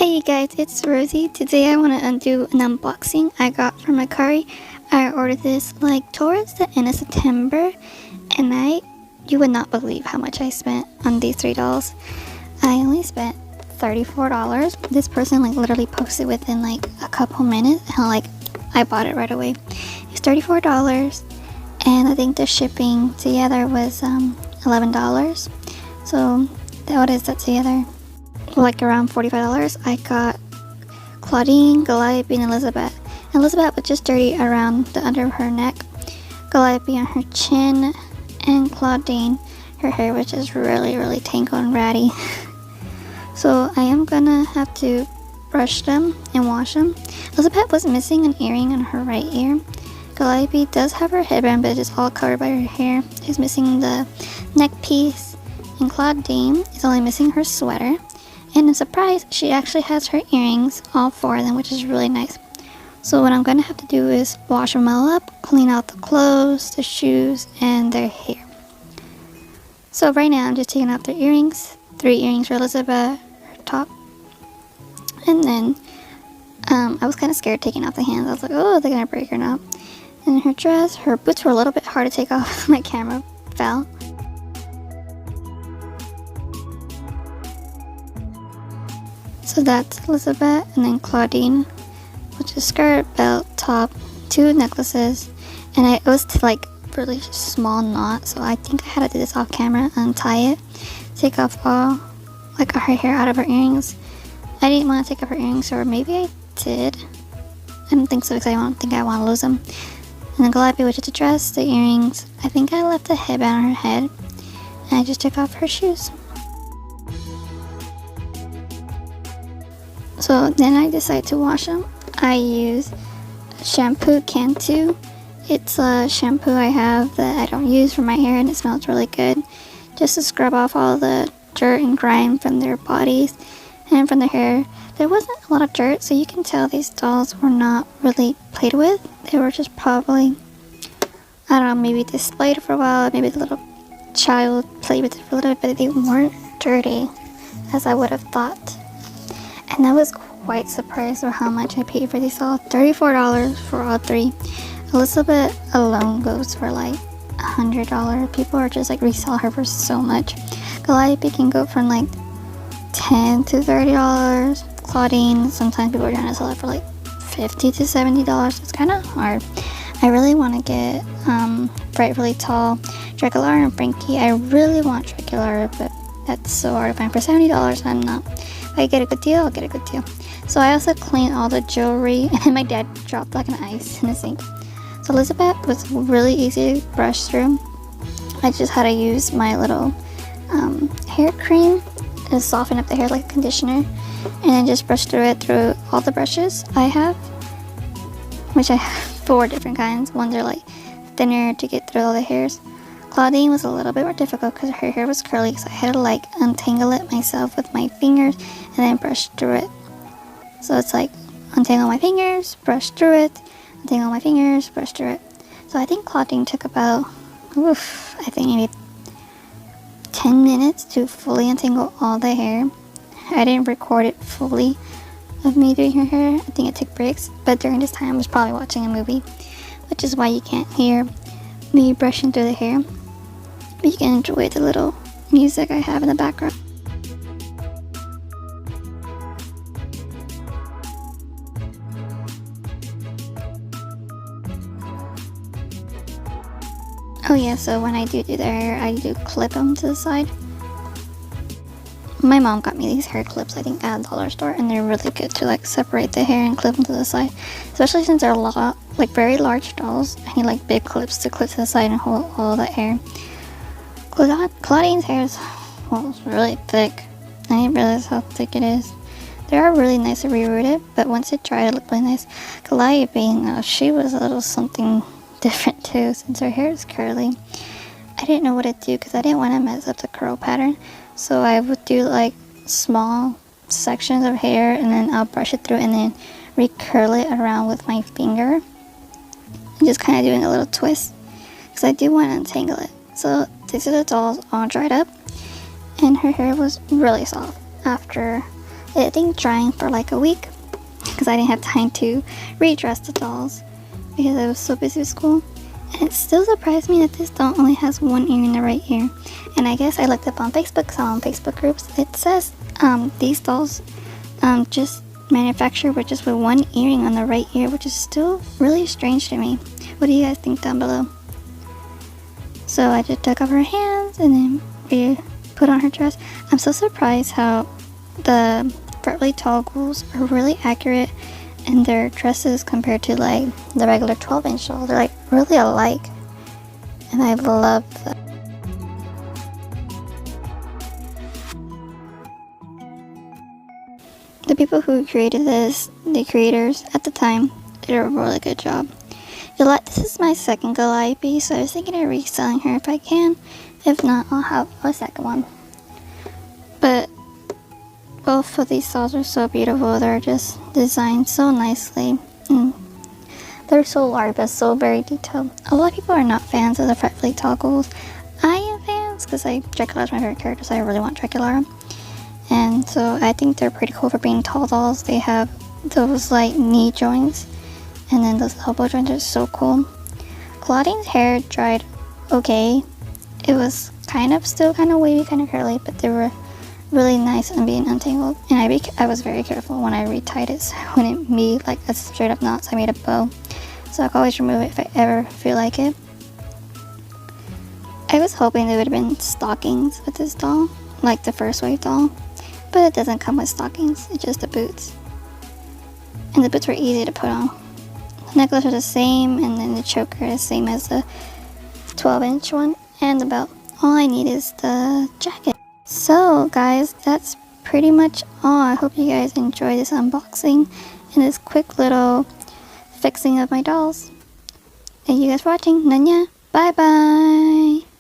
Hey guys, it's Rosie. Today I want to undo an unboxing I got from Mercari. I ordered this like towards the end of September, and you would not believe how much I spent on these 3 dolls. I only spent $34. This person like literally posted within like a couple minutes, and I bought it right away. It's $34, and I think the shipping together was $11. So what is that together? Like around $45. I got Claudine, Calliope, and Elizabeth. Elizabeth was just dirty around the under of her neck, Calliope on her chin, and Claudine, her hair was just really tangled and ratty. So I am gonna have to brush them and wash them. Elizabeth was missing an earring on her right ear. Calliope does have her headband, but it's all covered by her hair. She's missing the neck piece, and Claudine is only missing her sweater. And a surprise, she actually has her earrings, all 4 of them, which is really nice. So what I'm going to have to do is wash them all up, clean out the clothes, the shoes, and their hair. So right now I'm just taking out their earrings. 3 earrings for Elizabeth, her top. And then I was kind of scared taking off the hands. I was like, oh, they're going to break or not. And her dress, her boots were a little bit hard to take off. My camera fell. So that's Elizabeth, and then Claudine, which is skirt, belt, top, 2 necklaces, and it was like really small knot, so I think I had to do this off camera, untie it, take off all like her hair out of her earrings. I didn't want to take off her earrings, or maybe I did. I don't think so, because I don't think I want to lose them. And then Calliope, which is the dress, the earrings. I think I left the headband on her head, and I just took off her shoes. So then I decided to wash them. I use shampoo Cantu. It's a shampoo I have that I don't use for my hair, and it smells really good. Just to scrub off all the dirt and grime from their bodies and from their hair. There wasn't a lot of dirt, so you can tell these dolls were not really played with. They were just probably, I don't know, maybe displayed for a while. Maybe the little child played with it for a little bit, but they weren't dirty as I would have thought. And I was quite surprised with how much I paid for these all. $34 for all 3. Elizabeth alone goes for like $100. People are just like resell her for so much. Calliope can go from like $10 to $30. Claudine, sometimes people are trying to sell it for like $50 to $70. It's kind of hard. I really want to get Frightfully Tall, Draculaura, and Frankie. I really want Draculaura, but that's so hard to find. For $70, I'm not. If I get a good deal, I'll get a good deal. So I also cleaned all the jewelry, and then my dad dropped like an ice in the sink. So Elizabeth was really easy to brush through. I just had to use my little hair cream to soften up the hair like a conditioner, and then just brush through it through all the brushes I have, which I have 4 different kinds. Ones are like thinner to get through all the hairs. Claudine was a little bit more difficult because her hair was curly, so I had to like untangle it myself with my fingers and then brush through it. So it's like untangle my fingers, brush through it, untangle my fingers, brush through it. So I think Claudine took about, I think maybe 10 minutes to fully untangle all the hair. I didn't record it fully of me doing her hair. I think it took breaks, but during this time I was probably watching a movie, which is why you can't hear me brushing through the hair. But you can enjoy the little music I have in the background. Oh yeah, so when I do their hair, I do clip them to the side. My mom got me these hair clips, I think at a dollar store, and they're really good to like separate the hair and clip them to the side. Especially since they're a lot, like very large dolls. I need like big clips to clip to the side and hold all that hair. Claudine's hair is, well, really thick. I didn't realize how thick it is. They are really nice to reroot it, but once it dried, it looked really nice. Calliope, she was a little something different too, since her hair is curly. I didn't know what to do because I didn't want to mess up the curl pattern. So I would do like small sections of hair, and then I'll brush it through and then recurl it around with my finger. And just kind of doing a little twist because I do want to untangle it. So these are the dolls all dried up, and her hair was really soft after I think drying for like a week because I didn't have time to redress the dolls because I was so busy with school. And it still surprised me that this doll only has one ear in the right ear. And I guess I looked up on Facebook, so on Facebook groups, it says these dolls just manufactured with just with one earring on the right ear, which is still really strange to me. What do you guys think down below? So I just took off her hands and then we put on her dress. I'm so surprised how the Frightfully tall ghouls are really accurate in their dresses compared to like the regular 12-inch doll. They're like really alike, and I love that. The people who created this, the creators at the time, did a really good job. This is my second Goliath piece, so I was thinking of reselling her if I can. If not, I'll have a second one. But both of these dolls are so beautiful. They're just designed so nicely. And they're so large but so very detailed. A lot of people are not fans of the Frightfully tall ghouls. I am fans because Dracula's my favorite character, so I really want Dracula. And so I think they're pretty cool for being tall dolls. They have those like knee joints, and then those elbow joints are so cool. Claudine's hair dried okay. It was still kind of wavy, kind of curly, but they were really nice and being untangled. And I was very careful when I retied it so it wouldn't be like a straight up knot, so I made a bow. So I can always remove it if I ever feel like it. I was hoping there would have been stockings with this doll, like the first wave doll, but it doesn't come with stockings, it's just the boots. And the boots were easy to put on. The necklace are the same, and then the choker is the same as the 12-inch one, and the belt. All I need is the jacket. So guys, that's pretty much all. I hope you guys enjoy this unboxing and this quick little fixing of my dolls. Thank you guys for watching. Nanya. Bye bye.